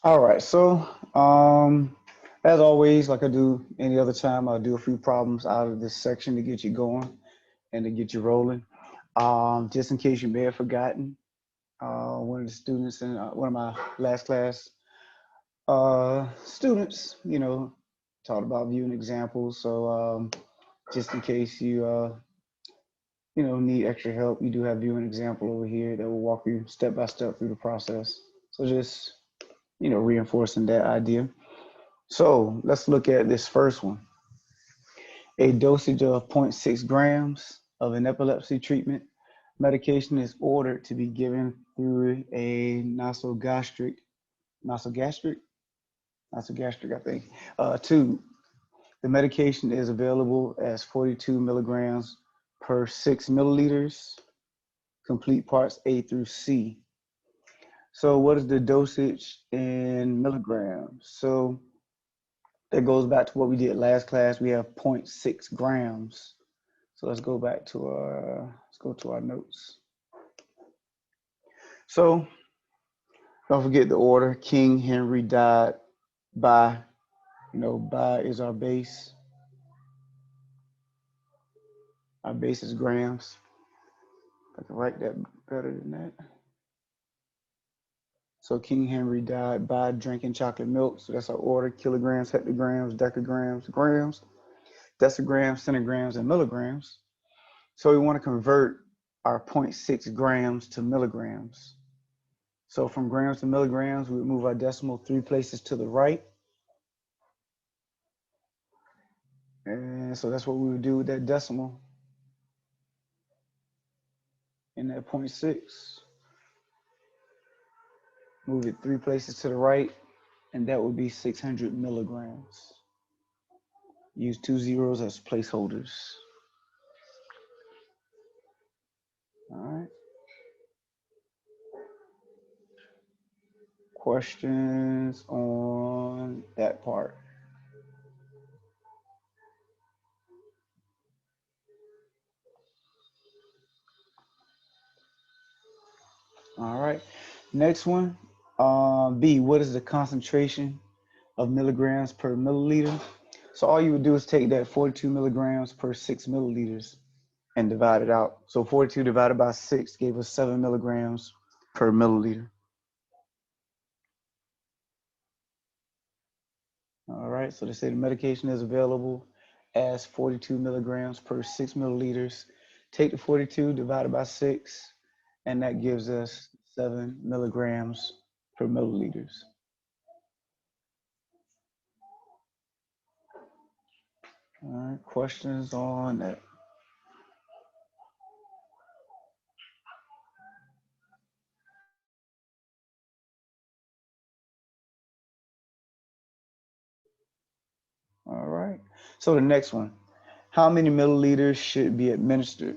All right, so as always, like I do any other time, I'll do a few problems out of this section to get you going and to get you rolling. Just in case you may have forgotten, one of the students in one of my last class students, taught about viewing examples. So just in case you need extra help, you do have viewing example over here that will walk you step by step through the process. So just reinforcing that idea. So let's look at this first one. A dosage of zero point 0.6 grams of an epilepsy treatment medication is ordered to be given through a nasogastric, nasogastric, I think, tube. The medication is available as 42 milligrams per 6 milliliters, complete parts A through C. So what is the dosage in milligrams? So that goes back to what we did last class. We have zero point 0.6 grams. So let's go to our notes. So don't forget the order. King Henry died by, by is our base. Our base is grams. I can write that better than that. So King Henry died by drinking chocolate milk. So that's our order: kilograms, hectograms, decagrams, grams, decigrams, centigrams, and milligrams. So we want to convert our 0.6 grams to milligrams. So from grams to milligrams, we would move our decimal 3 places to the right. And so that's what we would do with that decimal in that 0.6. Move it 3 places to the right, and that would be 600 milligrams. Use 2 zeros as placeholders. All right. Questions on that part? All right. Next one. B, what is the concentration of milligrams per milliliter? So all you would do is take that 42 milligrams per 6 milliliters and divide it out. So 42 divided by 6 gave us 7 milligrams per milliliter. All right, so they say the medication is available as 42 milligrams per 6 milliliters. Take the 42 divided by 6, and that gives us 7 milligrams per milliliters. All right, questions on that? All right, so the next one, how many milliliters should be administered?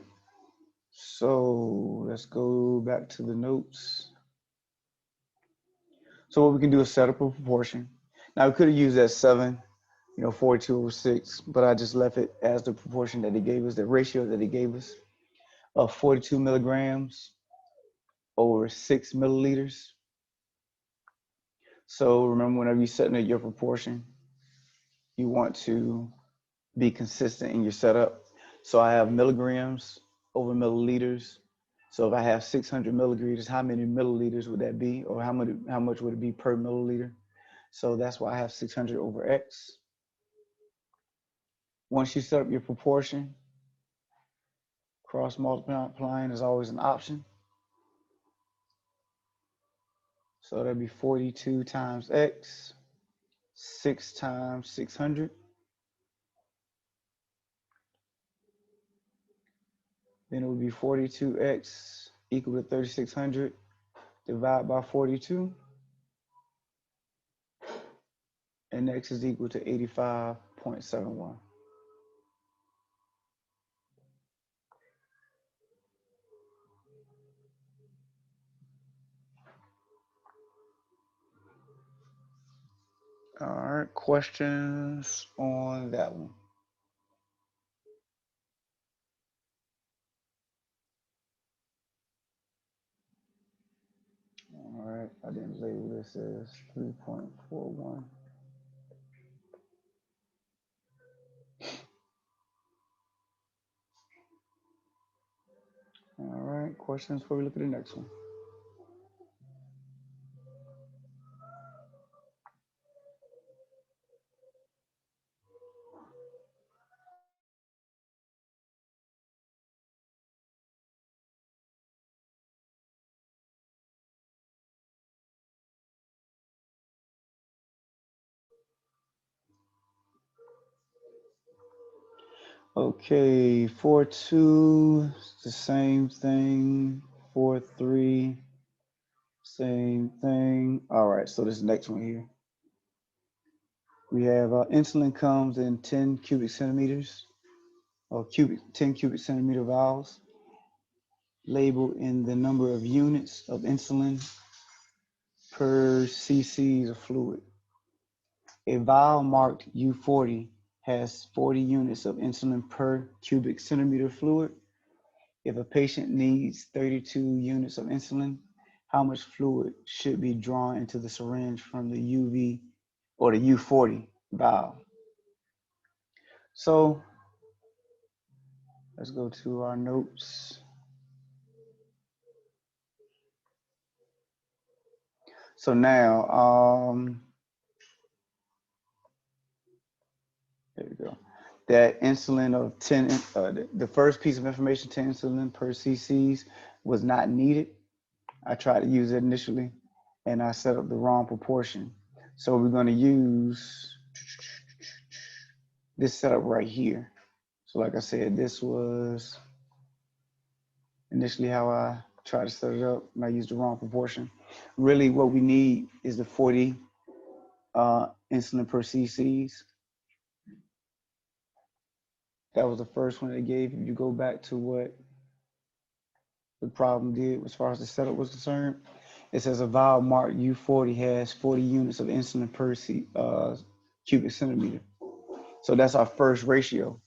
So let's go back to the notes. So what we can do is set up a proportion. Now we could have used that 7, 42 over 6, but I just left it as the proportion that he gave us, the ratio that he gave us of 42 milligrams over 6 milliliters. So remember, whenever you're setting up your proportion, you want to be consistent in your setup. So I have milligrams over milliliters. So if I have 600 milliliters, how many milliliters would that be? Or how much would it be per milliliter? So that's why I have 600 over X. Once you set up your proportion, cross multiplying is always an option. So that'd be 42 times X, 6 times 600. Then it would be 42X equal to 3,600 divided by 42. And X is equal to 85.71. All right, questions on that one? All right, I didn't label this as 3.41. All right, questions before we look at the next one? Okay, 4-2, it's the same thing. 4-3, same thing. All right, so this next one here. We have insulin comes in 10 cubic centimeters, or 10 cubic centimeter vials, labeled in the number of units of insulin per cc's of fluid. A vial marked U40 has 40 units of insulin per cubic centimeter fluid. If a patient needs 32 units of insulin, how much fluid should be drawn into the syringe from the UV or the U40 vial? So let's go to our notes. So now, there we go. That insulin of 10, the first piece of information, 10 insulin per cc's, was not needed. I tried to use it initially, and I set up the wrong proportion. So we're going to use this setup right here. So like I said, this was initially how I tried to set it up, and I used the wrong proportion. Really, what we need is the 40 insulin per cc's. That was the first one they gave. If you go back to what the problem did as far as the setup was concerned, it says a vial marked U40 has 40 units of insulin per cubic centimeter. So that's our first ratio,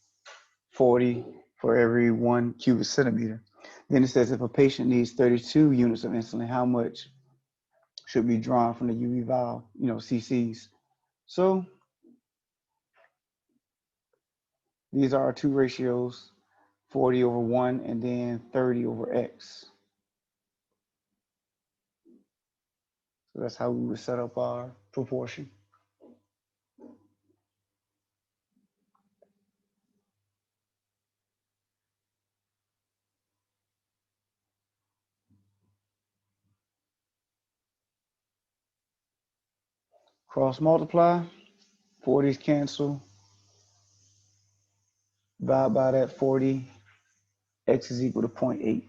40 for every 1 cubic centimeter. Then it says if a patient needs 32 units of insulin, how much should be drawn from the UV vial, cc's. So these are our two ratios, 40 over 1 and then 30 over x. So that's how we would set up our proportion. Cross multiply, 40s cancel, divide by that 40, x is equal to 0.8.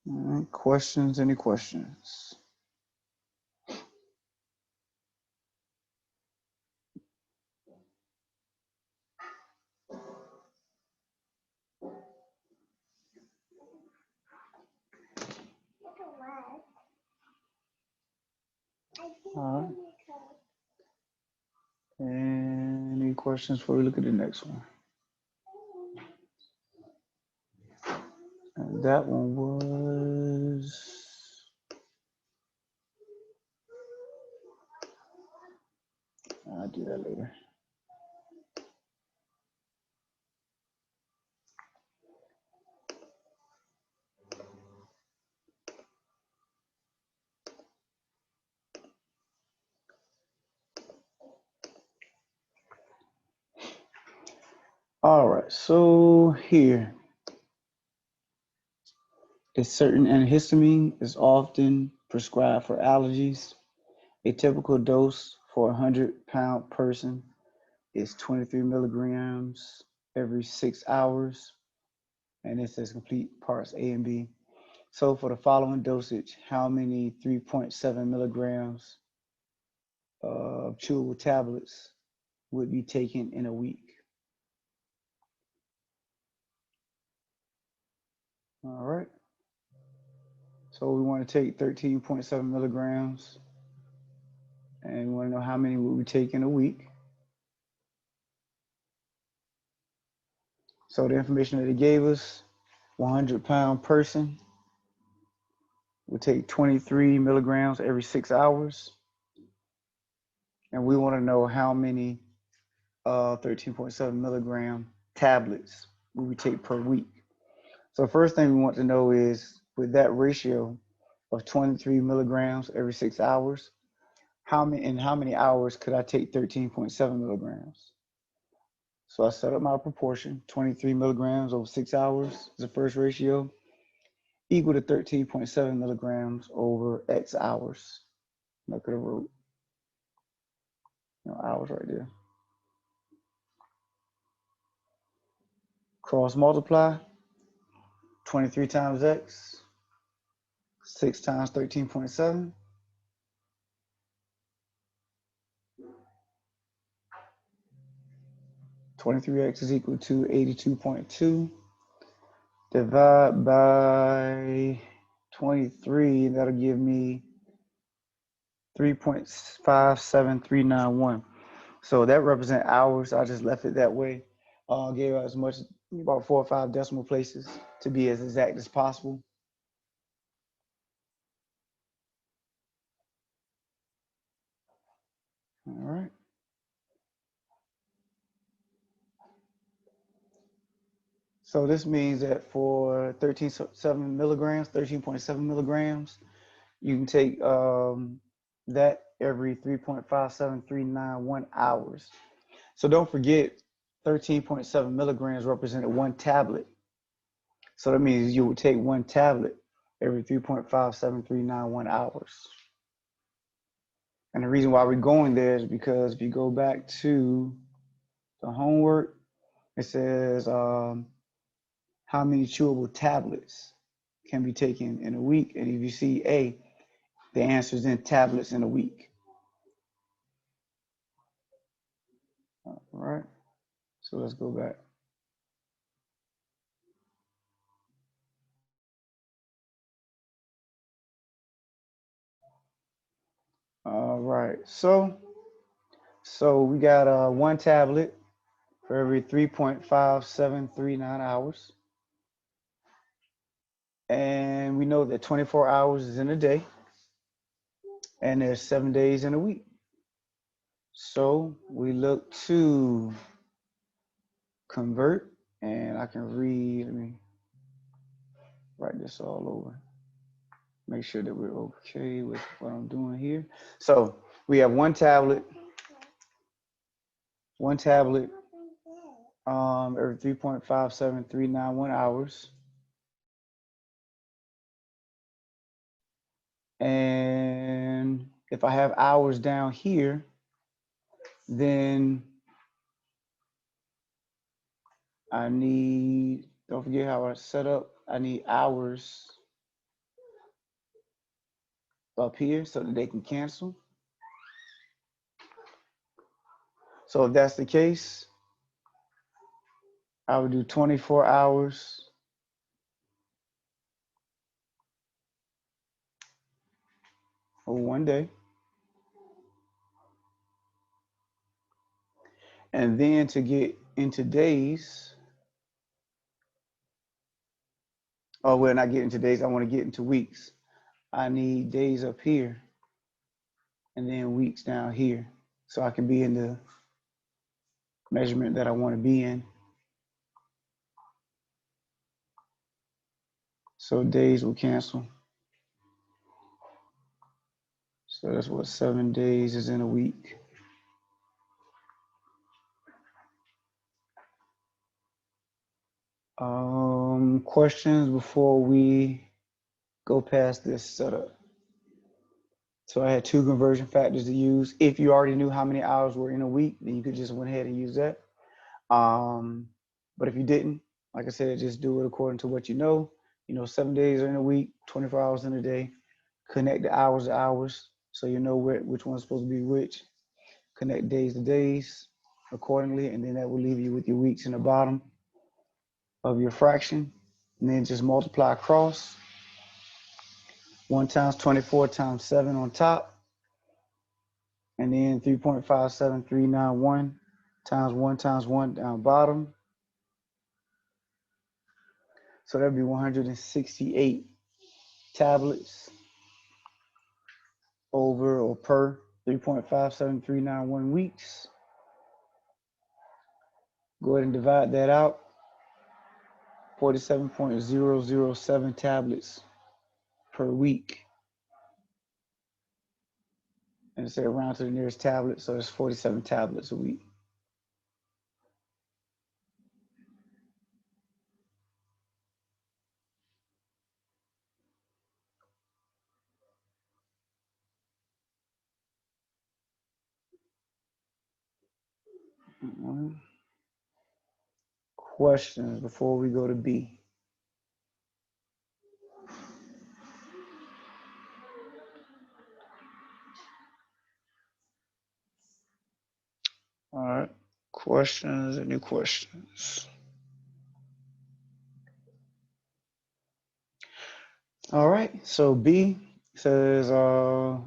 All right, questions, any questions? All right. Any questions before we look at the next one? And that one was, I'll do that later. All right, so here, a certain antihistamine is often prescribed for allergies. A typical dose for a 100-pound person is 23 milligrams every 6 hours. And it says complete parts A and B. So for the following dosage, how many 3.7 milligrams of chewable tablets would be taken in a week? All right. So we want to take 13.7 milligrams And we want to know how many would we take in a week. So the information that they gave us, 100-pound person would take 23 milligrams every 6 hours. And we want to know how many 13.7 milligram tablets we would take per week. So first thing we want to know is, with that ratio of 23 milligrams every 6 hours, how many hours could I take 13.7 milligrams? So I set up my proportion, 23 milligrams over 6 hours is the first ratio, equal to 13.7 milligrams over X hours. I could have wrote, hours right there. Cross multiply, 23 times X, 6 times 13.7. 23x is equal to 82.2. Divide by 23, that'll give me 3.57391. So that represents hours. I just left it that way. Gave out as much, about 4 or 5 decimal places to be as exact as possible. All right. So this means that for 13.7 milligrams, you can take that every 3.57391 hours. So don't forget, 13.7 milligrams represented one tablet. So that means you would take one tablet every 3.57391 hours. And the reason why we're going there is because if you go back to the homework, it says how many chewable tablets can be taken in a week. And if you see A, the answer is in tablets in a week. All right. So let's go back. All right. So we got one tablet for every 3.5739 hours. And we know that 24 hours is in a day, and there's 7 days in a week. So we look to convert, and I can read, let me write this all over. Make sure that we're okay with what I'm doing here. So we have one tablet every 3.57391 hours. And if I have hours down here, then I need, don't forget how I set up, I need hours up here so that they can cancel. So if that's the case, I would do 24 hours for one day. And then to get into days, oh, well, not get into days, I want to get into weeks. I need days up here and then weeks down here so I can be in the measurement that I want to be in. So days will cancel. So that's what 7 days is in a week. Questions before we go past this setup? So I had 2 conversion factors to use. If you already knew how many hours were in a week, then you could just went ahead and use that. But if you didn't, like I said, just do it according to what you know. 7 days are in a week, 24 hours in a day. Connect the hours to hours so you know which one's supposed to be which. Connect days to days accordingly, and then that will leave you with your weeks in the bottom of your fraction. And then just multiply across. 1 times 24 times 7 on top. And then 3.57391 times 1 down bottom. So that'd be 168 tablets over or per 3.57391 weeks. Go ahead and divide that out. 47.007 tablets per week. And say round to the nearest tablet, so it's 47 tablets a week. Questions before we go to B? All right, questions, any questions? All right, so B says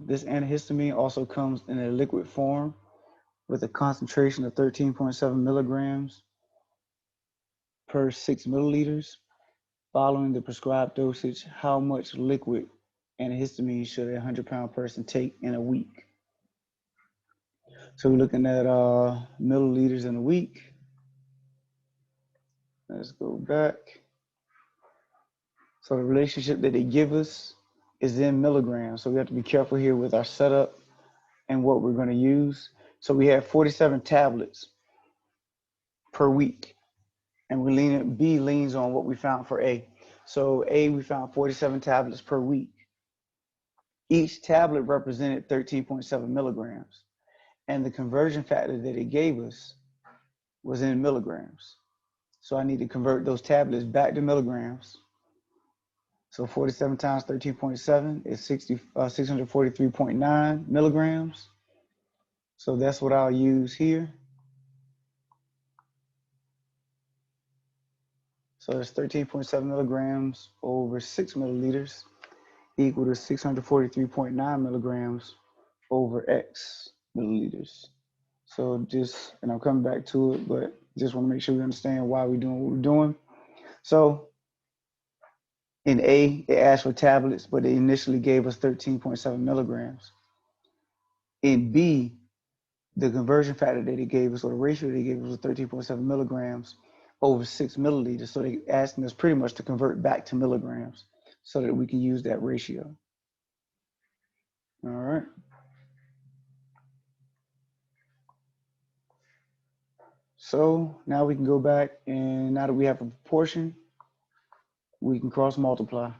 this antihistamine also comes in a liquid form with a concentration of 13.7 milligrams per 6 milliliters. Following the prescribed dosage, how much liquid antihistamine should a 100-pound person take in a week? So we're looking at milliliters in a week. Let's go back. So the relationship that they give us is in milligrams. So we have to be careful here with our setup and what we're going to use. So we have 47 tablets per week. And B leans on what we found for A. So A, we found 47 tablets per week. Each tablet represented 13.7 milligrams. And the conversion factor that it gave us was in milligrams. So I need to convert those tablets back to milligrams. So 47 times 13.7 is 643.9 milligrams. So that's what I'll use here. So it's 13.7 milligrams over 6 milliliters equal to 643.9 milligrams over X milliliters. So just, and I'm coming back to it, but just want to make sure we understand why we're doing what we're doing. So in A, it asked for tablets, but it initially gave us 13.7 milligrams. In B, the conversion factor that it gave us, or the ratio they gave us, was 13.7 milligrams over 6 milliliters. So they asking us pretty much to convert back to milligrams so that we can use that ratio. All right. So now we can go back, and now that we have a proportion, we can cross multiply.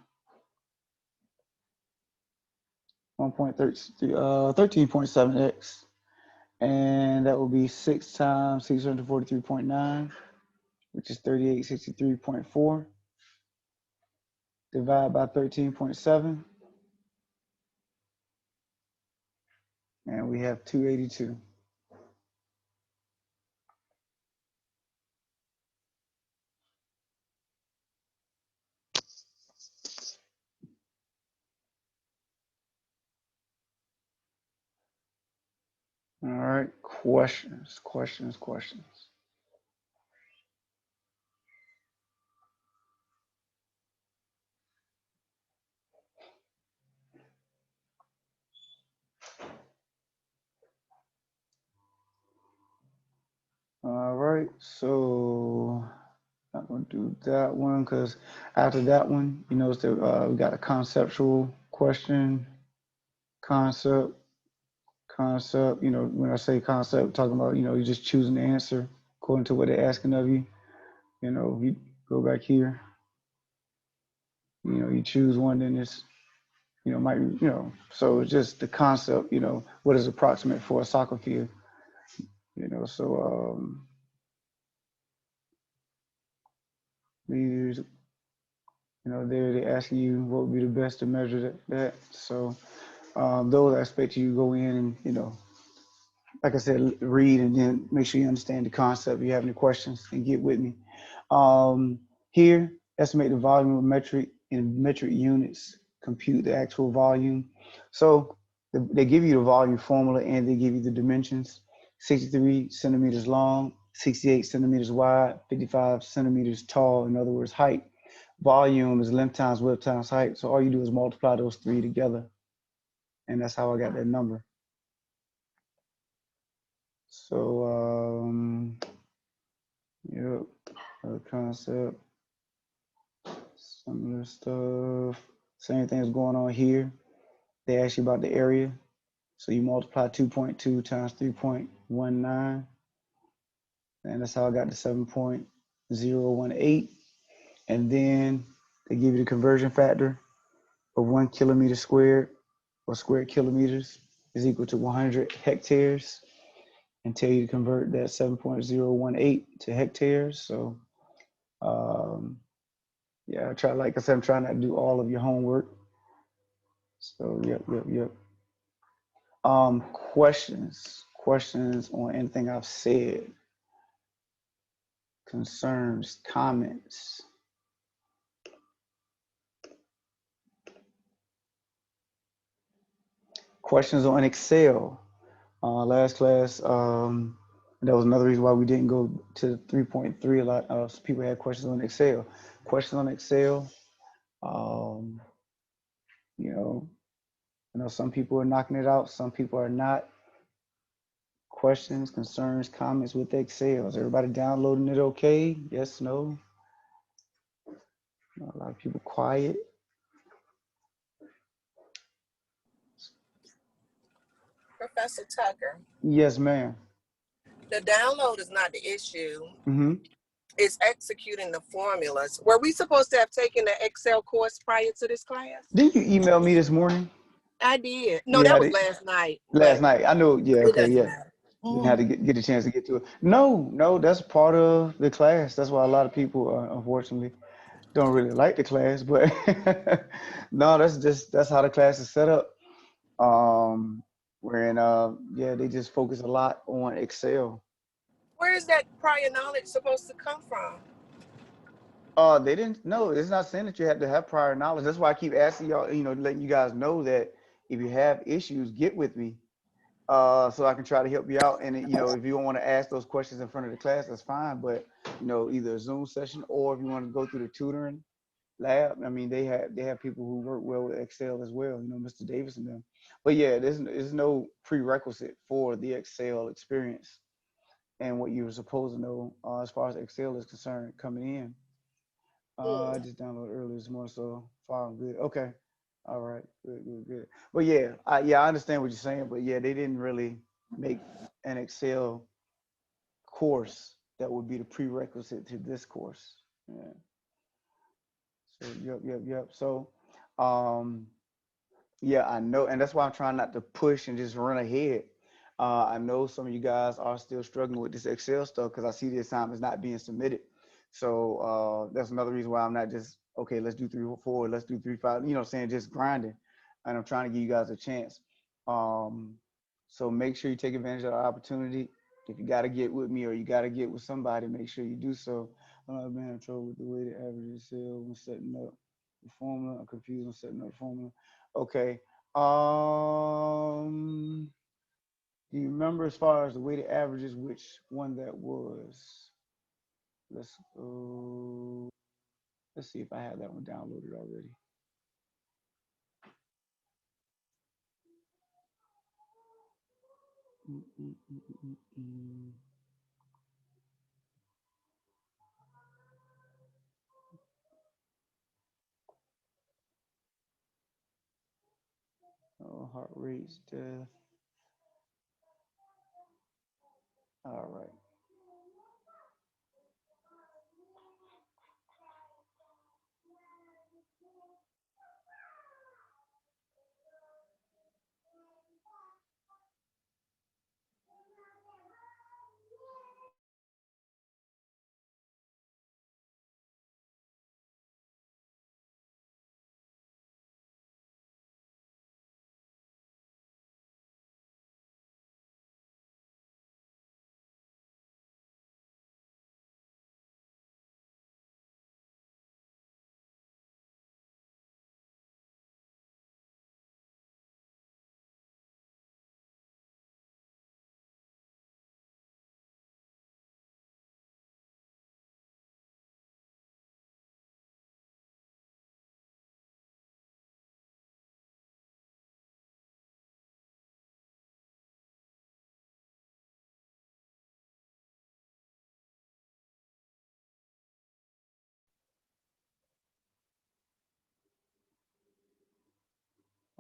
13.7x, and that will be 6 times 643.9, which is 3863.4, divided by 13.7, and we have 282. All right, questions. All right, so I'm going to do that one because after that one, you notice that we got a conceptual question, concept. You know, when I say concept, talking about, you know, you're just choosing the answer according to what they're asking of you. You know, you go back here, you know, you choose one, then it's, you know, might, you know, so it's just the concept, you know, what is approximate for a soccer field, you know, so these, you know, they're asking you what would be the best to measure that. So those I expect you to go in and, you know, like I said, read and then make sure you understand the concept. If you have any questions, and get with me. Here, estimate the volume of metric in metric units, compute the actual volume. So They give you the volume formula and they give you the dimensions. 63 centimeters long, 68 centimeters wide, 55 centimeters tall. In other words, height. Volume is length times width times height. So all you do is multiply those three together. And that's how I got that number. So, yep, other concept, similar stuff. Same thing is going on here. They ask you about the area. So you multiply 2.2 times 3.19. And that's how I got the 7.018. And then they give you the conversion factor of 1 kilometer squared or square kilometers is equal to 100 hectares and tell you to convert that 7.018 to hectares. So, yeah, like I said, I'm trying not to do all of your homework. So, yep. Questions on anything I've said, concerns, comments. Questions on Excel. Last class, that was another reason why we didn't go to 3.3. A lot of people had questions on Excel. Questions on Excel, you know, some people are knocking it out, some people are not. Questions, concerns, comments with Excel. Is everybody downloading it okay? Yes, no? A lot of people quiet. Professor Tucker. Yes, ma'am. The download is not the issue. Mm-hmm. It's executing the formulas. Were we supposed to have taken the Excel course prior to this class? Didn't you email me this morning? I did. No, Yeah, that I was did. last night. Last night. I know. Yeah, It okay, doesn't yeah. matter. Didn't have to get a chance to get to it. No, that's part of the class. That's why a lot of people, unfortunately, don't really like the class. But no, that's how the class is set up. Wherein, yeah, they just focus a lot on Excel. Where is that prior knowledge supposed to come from? They didn't. No, it's not saying that you have to have prior knowledge. That's why I keep asking y'all. Letting you guys know that if you have issues, get with me. So I can try to help you out. And if you don't want to ask those questions in front of the class, that's fine. But either a Zoom session or if you want to go through the tutoring lab, I mean, they have people who work well with Excel as well. Mr. Davis and them. But yeah, there's no prerequisite for the Excel experience and what you were supposed to know as far as Excel is concerned coming in. I just downloaded earlier this morning, so far I'm good. Okay. All right. Good. But yeah, I understand what you're saying, but yeah, they didn't really make an Excel course that would be the prerequisite to this course. Yeah. So yep. So um yeah, I know, and that's why I'm trying not to push and just run ahead. I know some of you guys are still struggling with this Excel stuff because I see the assignments not being submitted. So that's another reason why I'm not just okay. Let's do 3 or 4. Let's do 3, 5. Saying just grinding, and I'm trying to give you guys a chance. Um, so make sure you take advantage of the opportunity. If you got to get with me or you got to get with somebody, make sure you do so. I'm not being in trouble with the weighted average cell when setting up the formula. I'm confused on setting up the formula. Okay. Do you remember as far as the weighted averages, which one that was? Let's go. Let's see if I have that one downloaded already. Oh, heart rates, death. All right.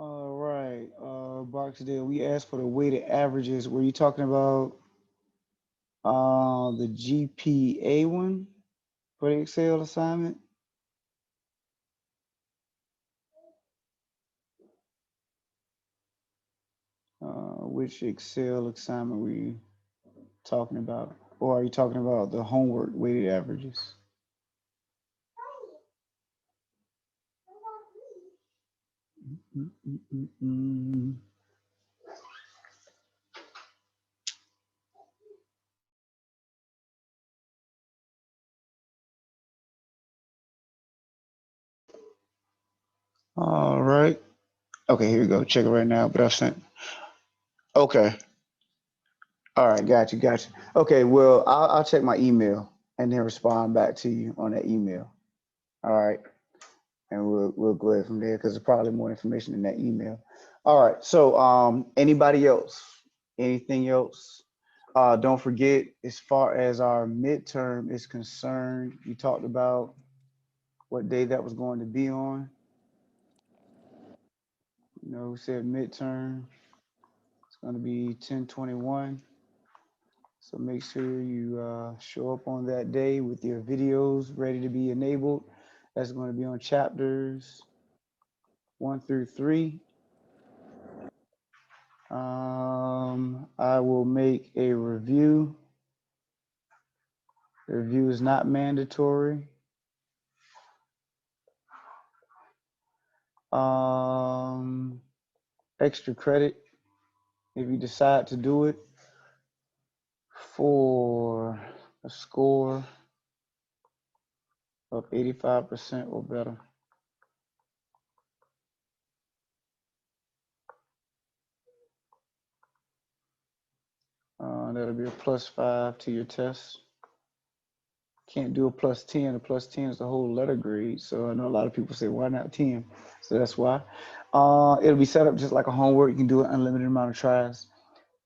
All right, Barksdale, we asked for the weighted averages. Were you talking about the GPA one for the Excel assignment? Which Excel assignment were you talking about? Or are you talking about the homework weighted averages? Mm, mm, mm, mm. All right. Okay, here we go. Check it right now. But I've sent. Okay. All right. Got you. Got you. Okay. Well, I'll check my email and then respond back to you on that email. All right. And we'll go ahead from there because there's probably more information in that email. All right. So anybody else? Anything else? Don't forget, as far as our midterm is concerned, we talked about what day that was going to be on. You know, we said midterm. It's going to be 10/21. So make sure you show up on that day with your videos ready to be enabled. That's going to be on chapters 1 through 3. I will make a review. The review is not mandatory. Um, Extra credit if you decide to do it for a score of 85% or better. That'll be a +5 to your test. Can't do a +10. A +10 is the whole letter grade. So I know a lot of people say, why not 10? So that's why. It'll be set up just like a homework. You can do an unlimited amount of tries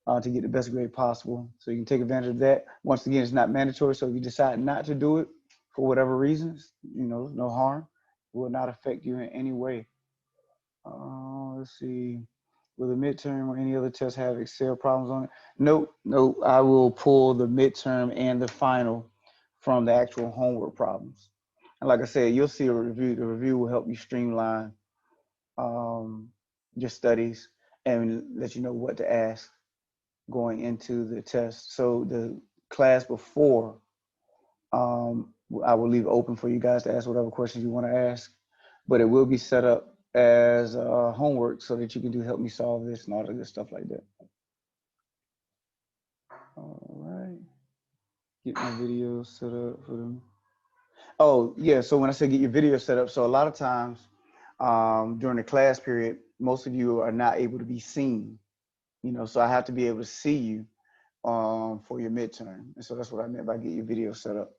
to get the best grade possible. So you can take advantage of that. Once again, it's not mandatory. So if you decide not to do it for whatever reasons, you know, no harm. It will not affect you in any way. Let's see. Will the midterm or any other test have Excel problems on it? Nope, nope. I will pull the midterm and the final from the actual homework problems. And like I said, you'll see a review. The review will help you streamline um, your studies and let you know what to ask going into the test. So the class before, I will leave open for you guys to ask whatever questions you want to ask, but it will be set up as homework so that you can do help me solve this and all the good stuff like that. All right. Get my video set up for them. Oh, yeah. So when I say get your video set up, so a lot of times during the class period, most of you are not able to be seen, you know, so I have to be able to see you for your midterm. And so that's what I meant by get your video set up.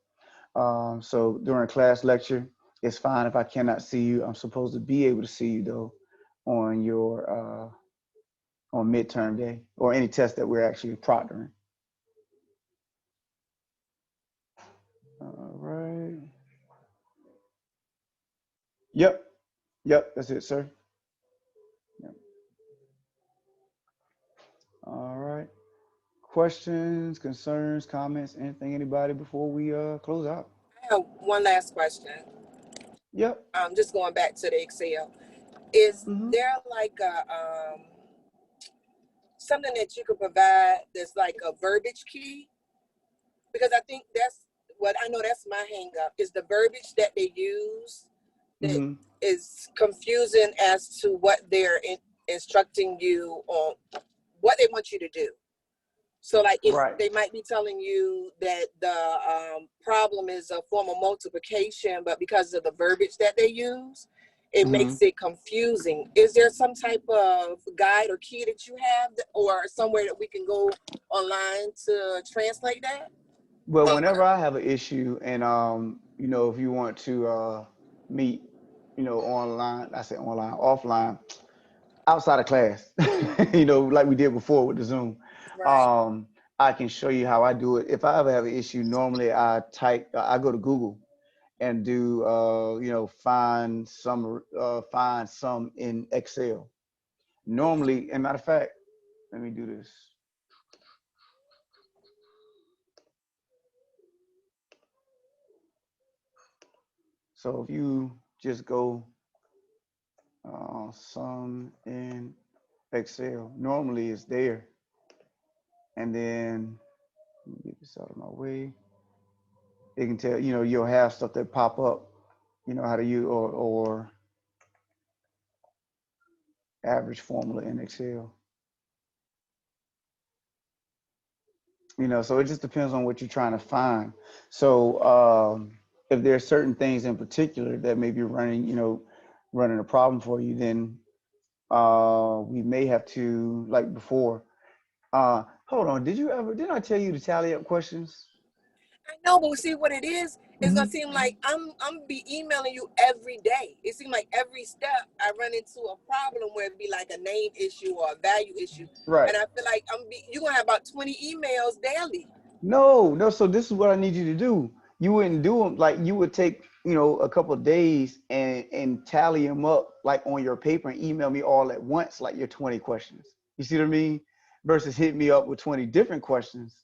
So during a class lecture, it's fine if I cannot see you. I'm supposed to be able to see you though on your on midterm day or any test that we're actually proctoring. All right. Yep. Yep. That's it, sir. Yep. All right. Questions, concerns, comments, anything, anybody before we close out? I have one last question. Yep. Just going back to the Excel. Is Mm-hmm. there like a something that you could provide that's like a verbiage key? Because I think that's what I know that's my hang up is the verbiage that they use that Mm-hmm. is confusing as to what they're instructing you on what they want you to do. So like if Right. they might be telling you that the problem is a form of multiplication, but because of the verbiage that they use, it Mm-hmm. makes it confusing. Is there some type of guide or key that you have or somewhere that we can go online to translate that? Well, whenever I have an issue, and you know, if you want to meet, you know, online, I say online, offline, outside of class, you know, like we did before with the Zoom, Right. um, I can show you how I do it. If I ever have an issue, normally I go to Google and do, you know, find some in Excel. Normally, and matter of fact, let me do this. So if you just go sum in Excel, normally it's there. And then let me get this out of my way. It can tell, you'll have stuff that pop up, how to use or average formula in Excel. So it just depends on what you're trying to find. So if there are certain things in particular that may be running a problem for you, then we may have to, like before. Hold on, didn't I tell you to tally up questions? I know, but see what it is? It's gonna Mm-hmm. seem like I'm be emailing you every day. It seems like every step I run into a problem where it be like a name issue or a value issue, Right. and I feel like you're gonna have about 20 emails daily. No. So this is what I need you to do. You wouldn't do them like you would take, a couple of days and tally them up like on your paper and email me all at once, like your 20 questions. You see what I mean? Versus hit me up with 20 different questions.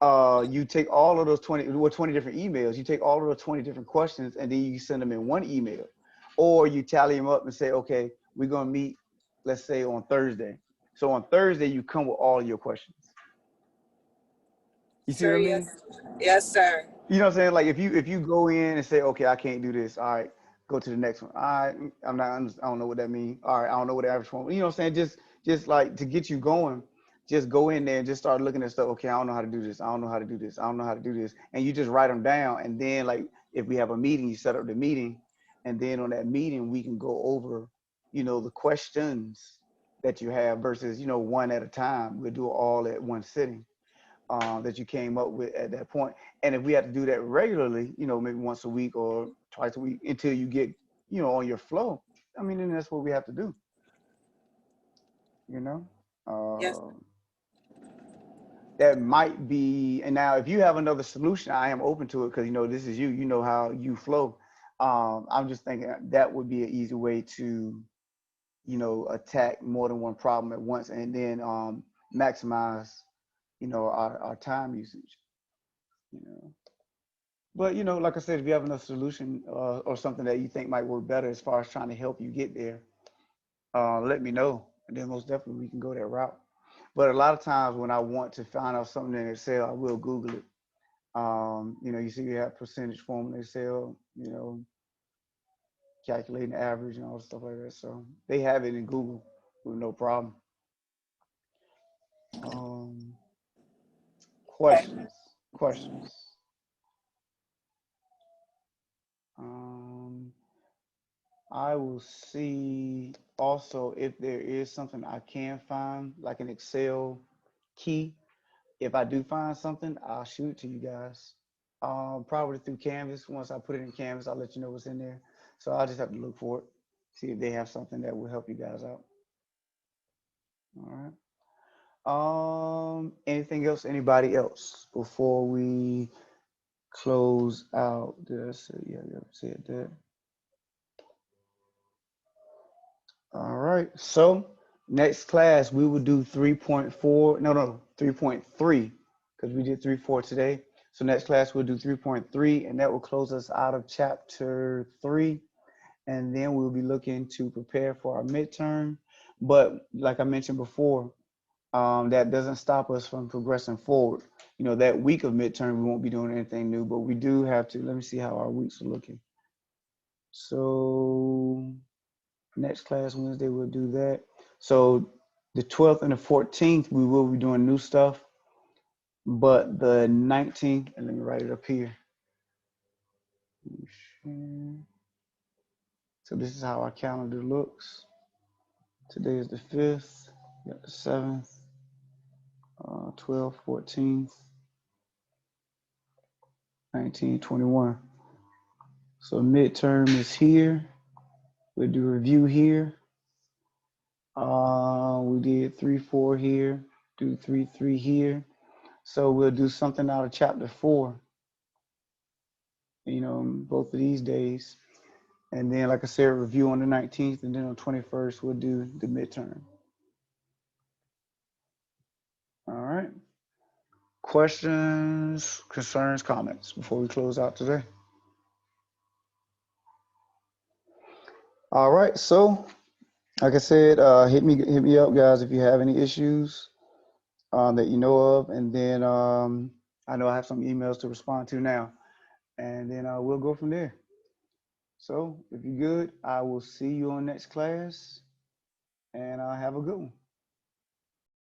You take all of those 20 different emails. You take all of those 20 different questions and then you send them in one email, or you tally them up and say, okay, we're gonna meet, let's say on Thursday. So on Thursday you come with all of your questions. You see what Sir, I yes, mean? yes, sir. You know what I'm saying? Like if you go in and say, okay, I can't do this. All right, go to the next one. All right, I don't know what that means. All right, I don't know what the average one. You know what I'm saying? Just like to get you going, just go in there and just start looking at stuff. Okay, I don't know how to do this. I don't know how to do this. I don't know how to do this. And you just write them down. And then like if we have a meeting, you set up the meeting, and then on that meeting we can go over, the questions that you have versus one at a time. We'll do it all at one sitting that you came up with at that point. And if we have to do that regularly, maybe once a week or twice a week until you get, on your flow, I mean, then that's what we have to do, you know? Yes. Uh, that might be, and now if you have another solution, I am open to it because, this is you know how you flow. I'm just thinking that would be an easy way to, attack more than one problem at once and then maximize, our time usage, you know? But like I said, if you have another solution or something that you think might work better as far as trying to help you get there, let me know, and then most definitely we can go that route. But a lot of times when I want to find out something in Excel, I will Google it. You see you have percentage formula in Excel, calculating the average and all the stuff like that. So they have it in Google with no problem. Um, Okay. questions. Um, I will see also if there is something I can find, like an Excel key. If I do find something, I'll shoot it to you guys. Probably through Canvas. Once I put it in Canvas, I'll let you know what's in there. So I'll just have to look for it, see if they have something that will help you guys out. All right. Anything else? Anybody else before we close out? Did I say? Yeah, you said that. All right. So next class we will do 3.4. No, 3.3 because we did 3.4 today. So next class we'll do 3.3 and that will close us out of chapter 3. And then we'll be looking to prepare for our midterm. But like I mentioned before, that doesn't stop us from progressing forward. That week of midterm, we won't be doing anything new, but we do have to. Let me see how our weeks are looking. So next class Wednesday, we'll do that. So the 12th and the 14th, we will be doing new stuff. But the 19th, and let me write it up here. So this is how our calendar looks. Today is the 5th, we got the 7th, 12th, 14th, 19, 21. So midterm is here. We'll do a review here. We did 3-4 here, do 3-3 here. So we'll do something out of chapter 4, both of these days. And then, like I said, review on the 19th, and then on 21st, we'll do the midterm. questions, concerns, comments before we close out today? All right, so like I said, hit me up, guys, if you have any issues that you know of, and then I know I have some emails to respond to now, and then we'll go from there. So if you're good, I will see you on next class, and have a good one.